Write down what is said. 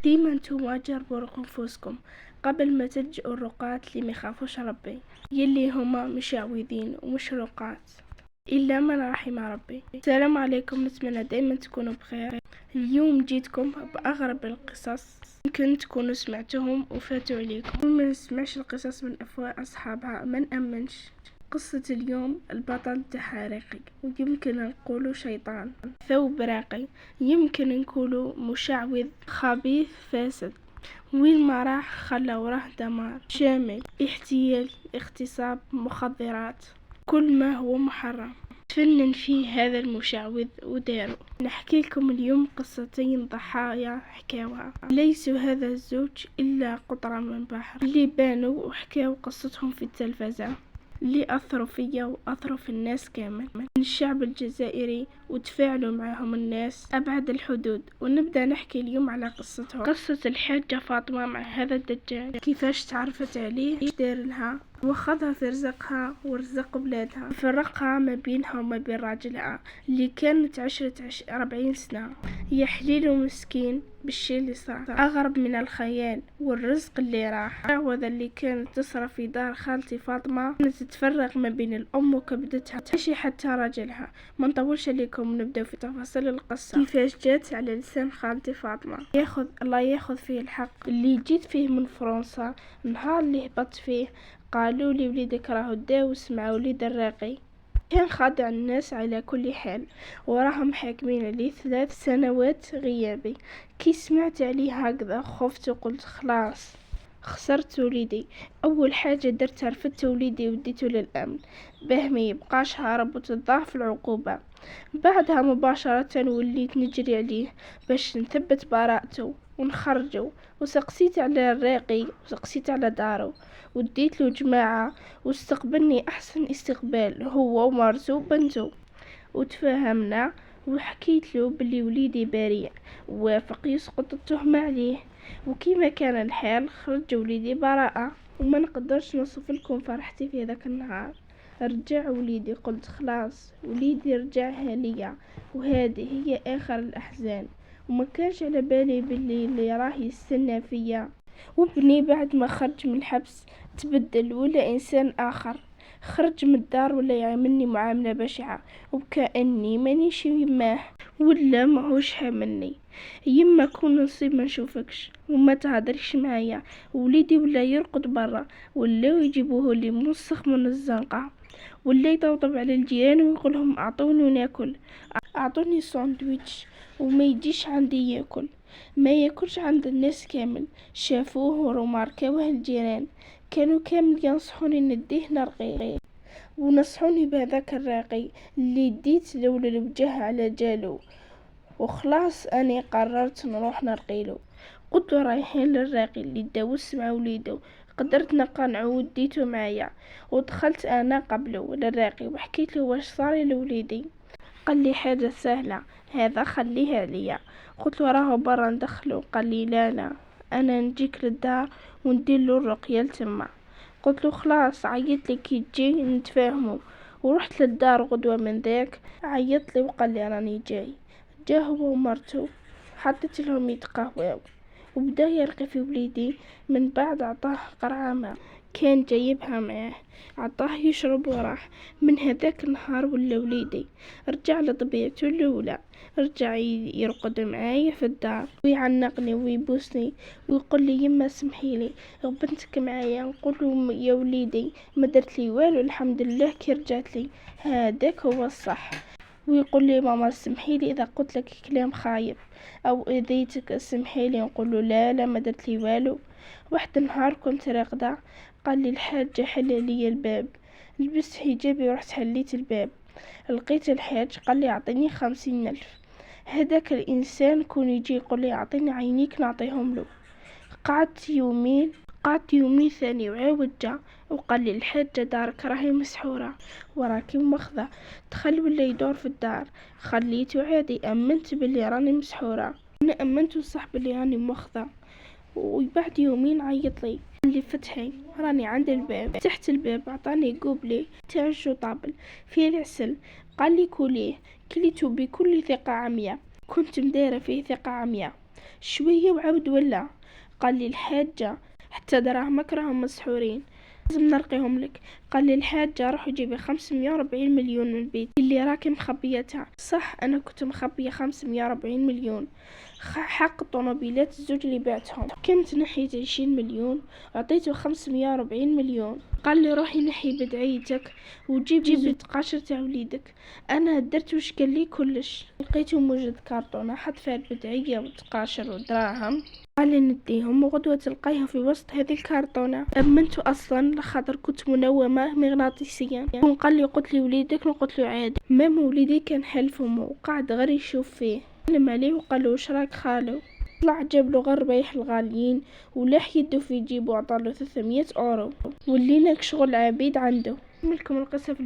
ديما نتوما جربوا رقنفوسكم قبل ما تلجئوا الرقاة اللي ميخافوش ربي، يلي هما مشعوذين ومش رقاة إلا من رحم ربي. السلام عليكم، نتمنى دايما تكونوا بخير. اليوم جيتكم بأغرب القصص يمكن تكونوا سمعتهم وفاتوا عليكم. ما نسمعش القصص من أفواه أصحابها ما نأمنش. قصة اليوم البطل تحارقي، ويمكن نقولوا شيطان ثوب راقي، يمكن نقولوا مشعوذ خبيث فاسد. وين ما راح خلى وراه دمار شامل، احتيال، اغتصاب، مخدرات، كل ما هو محرم تفنن فيه هذا المشعوذ ودارو. نحكي لكم اليوم قصتين ضحايا حكاوها، ليسوا هذا الزوج إلا قطرة من بحر، اللي بانوا وحكاوا قصتهم في التلفزة، اللي أثروا فيا وأثروا في الناس كامل من الشعب الجزائري، وتفاعلوا معهم الناس أبعد الحدود. ونبدأ نحكي اليوم على قصتهم. قصة الحاجة فاطمة مع هذا الدجال، كيفاش تعرفت عليه، ايش دار لها، وخذها في رزقها ورزق بلادها، فرقها ما بينها وما بين راجلها اللي كانت عشرة 40 سنة. يا حليل ومسكين بالشي اللي صار، أغرب من الخيال. والرزق اللي راح، العوضة اللي كانت تصرف في دار خالتي فاطمة كانت تتفرق ما بين الأم وكبدتها تمشي حتى راجلها. ما نطولش عليكم، نبدأ في تفاصيل القصة. كيفاش جات على لسان خالتي فاطمة. الله ياخذ فيه الحق. اللي جيت فيه من فرنسا، نهار اللي هبطت فيه قالوا لي وليدك راهو داوس مع وليد الراقي، كان خادع الناس على كل حال، وراهم حاكمين لي 3 سنوات غيابي. كي سمعت عليه هكذا خفت وقلت خلاص خسرت وليدي. اول حاجه درتها رفدت وليدي وديته للامن باه ما يبقاش هارب وتضاعف العقوبه. بعدها مباشره وليت نجري عليه باش نثبت براءته ونخرجه، وسقسيت على الراقي وسقسيت على داره وديت له جماعه، واستقبلني احسن استقبال هو ومرته وبنته، وتفاهمنا وحكيت له بلي وليدي بريء، ووافق يسقط التهمة عليه. وكيما كان الحال خرج وليدي براءة. وما نقدرش نوصف لكم فرحتي في ذاك النهار. رجع وليدي، قلت خلاص وليدي رجع هاليا، وهذه هي آخر الأحزان. وما كانش على بالي باللي اللي راه يستنى فيا. وابني بعد ما خرج من الحبس تبدل ولا إنسان آخر، خرج من الدار ولا يعاملني معاملة بشعة، وكأني مانيش يماه ولا معوش حاملني. يما كون نصيب ما نشوفكش وما تهدرش معايا. وليدي ولا يرقد برا، ولا يجيبوه لي منسخ من الزنقة، ولا يطبطب على الجيران ويقولهم اعطوني ناكل، اعطوني ساندويتش، وما يجيش عندي ياكل، ما ياكلش عند الناس كامل. شافوه وماركوه الجيران، كانوا كامل ينصحوني نديه نرقيه، ونصحوني بهذاك الراقي اللي ديت لولا الوجه على جالو. وخلاص اني قررت نروح نرقيلو. قلت رايحين للراقي اللي داوس مع وليدو، قدرت نقنعو وديتو معايا. ودخلت انا قبله للراقي وحكيت له واش صار لوليدي. قال لي حاجه سهله، هذا خليها ليا. قلت له راهو برا ندخلو. قال لي لا انا نجيك للدار وندير له الرقيه لتما. قلت له خلاص عيط لي كي تجي نتفاهموا. ورحت للدار غدوه من ذاك، عيط لي وقال لي راني جاي. جا هو ومرته، حطيت لهم يتقهواو، وبدا يرقي في وليدي. من بعد عطاه قرعه ماء كان جايبها معاه، عطاه يشرب وراح. من هذاك النهار ولا وليدي رجع لطبيعته الاولى، رجع يرقد معايا في الدار ويعنقني ويبوسني ويقول لي يما سمحيلي غبنتك معايا. نقول يا وليدي ما درت لي والو، الحمد لله كي رجعت لي، هذاك هو الصح. ويقول لي ماما سمحيلي اذا قلت لك كلام خايب او اذيتك سمحيلي. نقول له لا ما درت لي والو. واحد النهار كنت راقده، قال لي الحاج حل لي الباب. لبست حجابي ورحت حليت الباب، لقيت الحاج قال لي اعطيني 50,000. هذاك الانسان كون يجي يقول لي اعطيني عينيك نعطيهم له. قعدت يومين ثاني وعاود جا وقال لي الحاجة دارك راهي مسحورة وراكي مخضة. دخل ولا يدور في الدار، خليته عادي. امنت باللي راني مسحورة، انا امنت صح باللي راني مخضة. وبعد يومين عيط لي قال لي فتحي راني عند الباب. فتحت الباب، عطاني قوبلي تاع شو طابل فيه العسل، قال لي كليه. كليته بكل ثقة عمياء، كنت مدايرة فيه ثقة عمياء. شوية وعبد ولا؟ قال لي الحاجة حتى دراهمك راهم مسحورين، لازم نلقيهم لك. قال لي الحاجة روحي جيبي 540 مليون من البيت اللي راكي مخبيتها. صح، انا كنت مخبية 540 مليون، حق الطوموبيلات الزوج اللي بعتهم. كنت نحيت 20 مليون وعطيته 540 مليون. قال لي روحي نحي بدعيتك وجيب زوج قاشر تاع وليدك. انا درت وش قال لي كلش، لقيته موجود كرتونة حط فيها البدعية وتقاشر ودراهم. قال لي نديهم وغدوة تلقيها في وسط هذه الكرتونة. أمنت أصلا لخاطر كنت منومة مغناطيسيا. قال لي قلت لي وليدك، قلت له عادي. مام وليدي كان حلف أمه وقعد غير يشوف فيه. سلم عليه وقال له واش راك خالو؟ طلع جاب له غير ربايح الغاليين ولاح يدو في جيبو وعطاله 300 أورو. ولينا شغل عبيد عنده. نكملكم القصة في